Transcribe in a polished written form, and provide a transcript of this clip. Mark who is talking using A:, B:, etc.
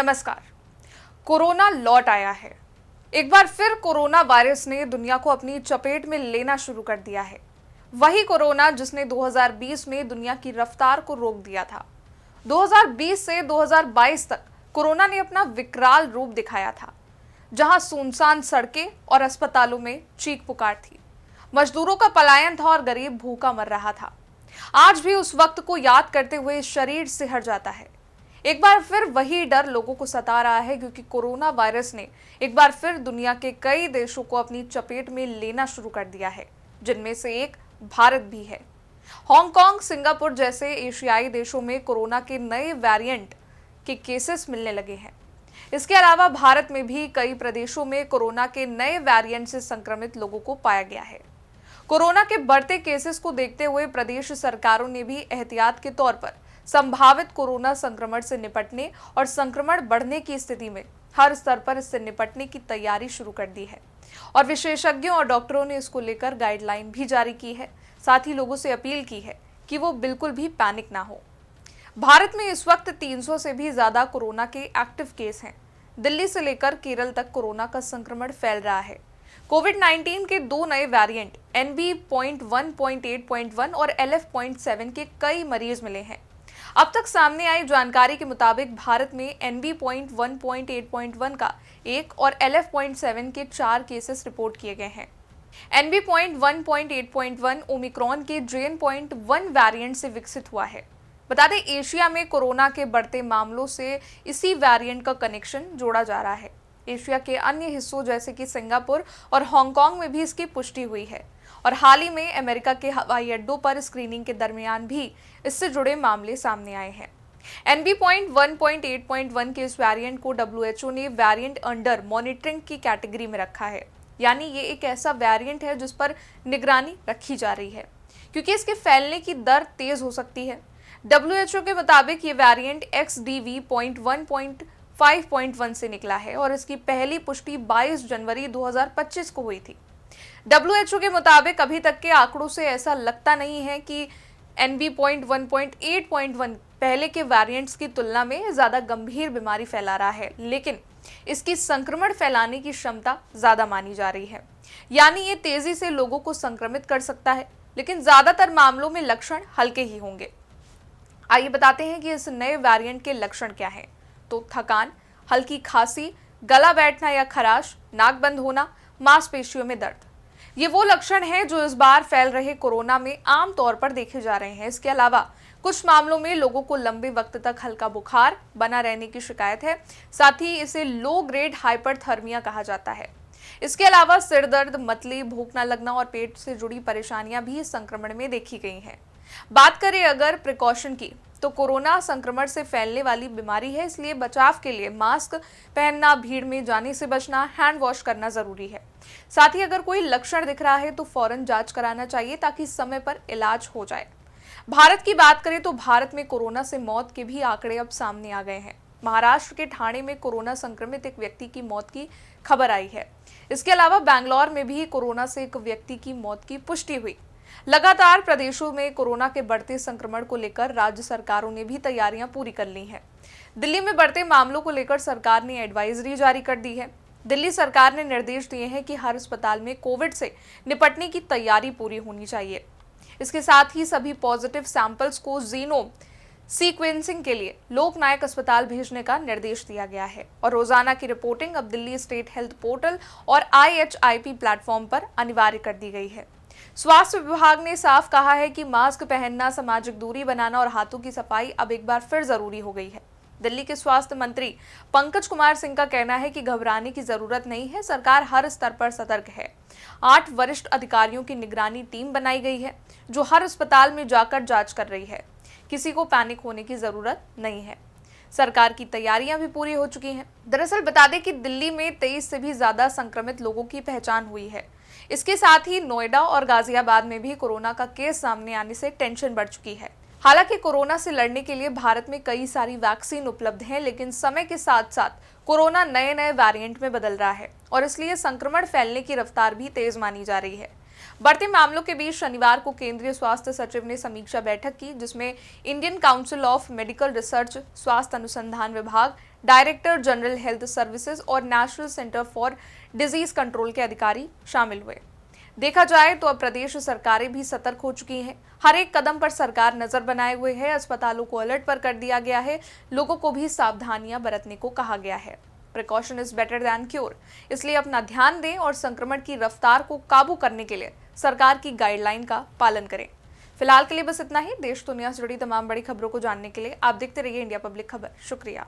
A: नमस्कार। कोरोना लौट आया है। एक बार फिर कोरोना वायरस ने दुनिया को अपनी चपेट में लेना शुरू कर दिया है। वही कोरोना जिसने 2020 में दुनिया की रफ्तार को रोक दिया था। 2020 से 2022 तक कोरोना ने अपना विकराल रूप दिखाया था, जहां सुनसान सड़कें और अस्पतालों में चीख पुकार थी, मजदूरों का पलायन था और गरीब भूखा मर रहा था। आज भी उस वक्त को याद करते हुए शरीर सिहर जाता है। एक बार फिर वही डर लोगों को सता रहा है, क्योंकि कोरोना वायरस ने एक बार फिर दुनिया के कई देशों को अपनी चपेट में लेना शुरू कर दिया है, जिनमें से एक भारत भी है। हांगकांग, सिंगापुर जैसे एशियाई देशों में कोरोना के नए वेरिएंट के केसेस मिलने लगे हैं। इसके अलावा भारत में भी कई प्रदेशों में कोरोना के नए वेरिएंट से संक्रमित लोगों को पाया गया है। कोरोना के बढ़ते केसेस को देखते हुए प्रदेश सरकारों ने भी एहतियात के तौर पर संभावित कोरोना संक्रमण से निपटने और संक्रमण बढ़ने की स्थिति में हर स्तर पर इससे निपटने की तैयारी शुरू कर दी है और विशेषज्ञों और डॉक्टरों ने इसको लेकर गाइडलाइन भी जारी की है। साथ ही लोगों से अपील की है कि वो बिल्कुल भी पैनिक ना हो। भारत में इस वक्त 300 से भी ज्यादा कोरोना के एक्टिव केस हैं। दिल्ली से लेकर केरल तक कोरोना का संक्रमण फैल रहा है। कोविड-19 के दो नए वेरिएंट NB.1.8.1 और LF.7 के कई मरीज मिले हैं। अब तक सामने आई जानकारी के मुताबिक भारत में NB.1.8.1 का एक और LF.7 के 4 केसेस रिपोर्ट किए गए हैं। NB.1.8.1 ओमिक्रॉन के JN.1 वेरिएंट से विकसित हुआ है। बता दें, एशिया में कोरोना के बढ़ते मामलों से इसी वेरिएंट का कनेक्शन जोड़ा जा रहा है। एशिया के अन्य हिस्सों जैसे कि सिंगापुर और हांगकांग में भी इसकी पुष्टि हुई है और हाल ही में अमेरिका के हवाई अड्डों पर स्क्रीनिंग के दरमियान भी इससे जुड़े मामले सामने आए हैं। NB.1.8.1 के इस वेरिएंट को WHO ने वेरिएंट अंडर मॉनिटरिंग की कैटेगरी में रखा है, यानी ये एक ऐसा वेरिएंट है जिस पर निगरानी रखी जा रही है, क्योंकि इसके फैलने की दर तेज हो सकती है। WHO के मुताबिक ये वेरिएंट XDV.1.5.1 से निकला है और इसकी पहली पुष्टि 22 जनवरी 2025 को हुई थी। WHO के मुताबिक अभी तक के आंकड़ों से ऐसा लगता नहीं है कि NB.1.8.1 पहले के वेरिएंट्स की तुलना में ज्यादा गंभीर बीमारी फैला रहा है, लेकिन इसकी संक्रमण फैलाने की क्षमता ज्यादा मानी जा रही है। यानी ये तेजी से लोगों को संक्रमित कर सकता है, लेकिन ज्यादातर मामलों में लक्षण हल्के ही होंगे। आइए बताते हैं कि इस नए वेरिएंट के लक्षण क्या हैं। तो थकान, हल्की खांसी, गला बैठना या खराश, नाक बंद होना, मांसपेशियों में दर्द, ये वो लक्षण हैं जो इस बार फैल रहे कोरोना में आम तौर पर देखे जा रहे हैं। इसके अलावा कुछ मामलों में लोगों को लंबे वक्त तक हल्का बुखार बना रहने की शिकायत है। साथ ही इसे लो ग्रेड हाइपरथर्मिया कहा जाता है। इसके अलावा सिर दर्द, मतली, भूख न लगना और पेट से जुड़ी परेशानियां भी इस संक्रमण में देखी गई हैं। बात करें अगर प्रिकॉशन की, तो कोरोना संक्रमण से फैलने वाली बीमारी है, इसलिए बचाव के लिए मास्क पहनना, भीड़ में जाने से बचना, हैंड वॉश करना जरूरी है। साथ ही अगर कोई लक्षण दिख रहा है तो फौरन जांच कराना चाहिए ताकि समय पर इलाज हो जाए। भारत की बात करें तो भारत में कोरोना से मौत के भी आंकड़े अब सामने आ गए हैं। महाराष्ट्र के ठाणे में कोरोना संक्रमित एक व्यक्ति की मौत की खबर आई है। इसके अलावा बैंगलोर में भी कोरोना से एक व्यक्ति की मौत की पुष्टि हुई। लगातार प्रदेशों में कोरोना के बढ़ते संक्रमण को लेकर राज्य सरकारों ने भी तैयारियां पूरी कर ली हैं। दिल्ली में बढ़ते मामलों को लेकर सरकार ने एडवाइजरी जारी कर दी है। दिल्ली सरकार ने निर्देश दिए हैं कि हर अस्पताल में कोविड से निपटने की तैयारी पूरी होनी चाहिए। इसके साथ ही सभी पॉजिटिव सैंपल्स को जीनोम सीक्वेंसिंग के लिए लोकनायक अस्पताल भेजने का निर्देश दिया गया है और रोजाना की रिपोर्टिंग अब दिल्ली स्टेट हेल्थ पोर्टल और IHIP प्लेटफॉर्म पर अनिवार्य कर दी गई है। स्वास्थ्य विभाग ने साफ कहा है कि मास्क पहनना, सामाजिक दूरी बनाना और हाथों की सफाई अब एक बार फिर जरूरी हो गई है। दिल्ली के स्वास्थ्य मंत्री पंकज कुमार सिंह का कहना है कि घबराने की जरूरत नहीं है, सरकार हर स्तर पर सतर्क है। 8 वरिष्ठ अधिकारियों की निगरानी टीम बनाई गई है जो हर अस्पताल में जाकर जांच कर रही है। किसी को पैनिक होने की जरूरत नहीं है। सरकार की तैयारियां भी पूरी हो चुकी हैं। दरअसल बता दें कि दिल्ली में 23 से भी ज्यादा संक्रमित लोगों की पहचान हुई है। इसके साथ ही नोएडा और गाजियाबाद में भी कोरोना का केस सामने आने से टेंशन बढ़ चुकी है। हालांकि कोरोना से लड़ने के लिए भारत में कई सारी वैक्सीन उपलब्ध हैं, लेकिन समय के साथ साथ कोरोना नए नए वेरिएंट में बदल रहा है और इसलिए संक्रमण फैलने की रफ्तार भी तेज मानी जा रही है। बढ़ते मामलों के बीच शनिवार को केंद्रीय स्वास्थ्य सचिव ने समीक्षा बैठक की, जिसमें Indian council of medical research, स्वास्थ्य अनुसंधान विभाग, डायरेक्टर जनरल हेल्थ सर्विसेज और national centre for disease control के अधिकारी शामिल हुए। देखा जाए तो अब प्रदेश सरकारें भी सतर्क हो चुकी हैं। हर एक कदम पर सरकार नजर बनाए हुए है। अस्पतालों को अलर्ट पर कर दिया गया है। लोगों को भी सावधानियां बरतने को कहा गया है। Precaution is better than cure, इसलिए अपना ध्यान दें और संक्रमण की रफ्तार को काबू करने के लिए सरकार की गाइडलाइन का पालन करें। फिलहाल के लिए बस इतना ही। देश दुनिया से जुड़ी तमाम बड़ी खबरों को जानने के लिए आप देखते रहिए इंडिया पब्लिक खबर। शुक्रिया।